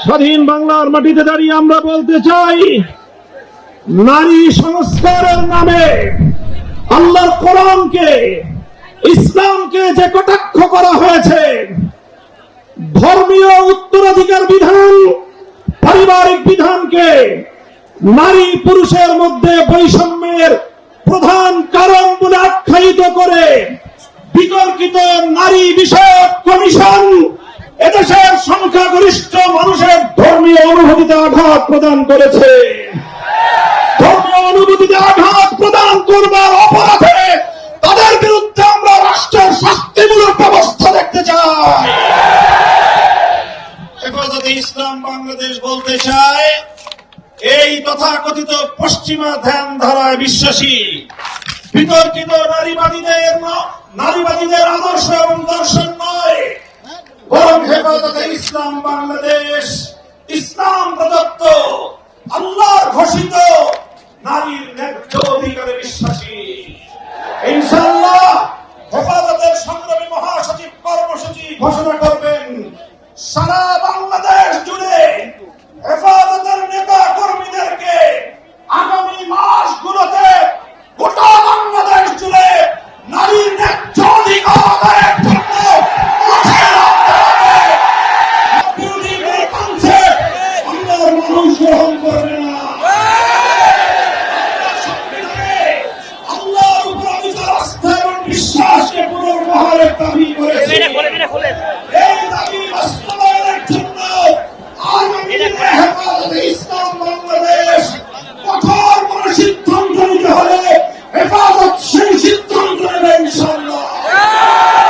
স্বাধীন বাংলার মাটিতে দাঁড়িয়ে আমরা বলতে চাই, নারী সংস্কারের নামে আল্লাহর কোরআনকে, ইসলামকে যে কটাক্ষ করা হয়েছে, ধর্মীয় উত্তরাধিকার বিধান, পারিবারিক বিধানকে নারী পুরুষের মধ্যে বৈষম্যের প্রধান কারণ বলে আখ্যায়িত করে বিতর্কিত নারী বিষয়ক কমিশন এদেশের সংখ্যাগরিষ্ঠ মানুষের ধর্মীয় অনুভূতিতে আঘাত প্রদান করেছে। ধর্মীয় অনুভূতিতে আঘাত প্রদান করবার অপরাধে তাদের বিরুদ্ধে আমরা রাষ্ট্রের শাস্তিমূলক ব্যবস্থা দেখতে চাই। হেফাজতে ইসলাম বাংলাদেশ বলতে চায়, এই তথাকথিত পশ্চিমা ধ্যান ধারায় বিশ্বাসী বিতর্কিত নারীবাদীদের আদর্শ এবং দর্শন নয়, বরং হেফাজতে ইসলাম বাংলাদেশ ইসলাম প্রদত্ত আল্লাহর ঘোষিত নারীর ন্যায্য অধিকারে বিশ্বাসী। ইনশাআল্লাহ হেফাজতের সংগ্রামী মহাসচিব কর্মসূচি ঘোষণা করবেন। সারা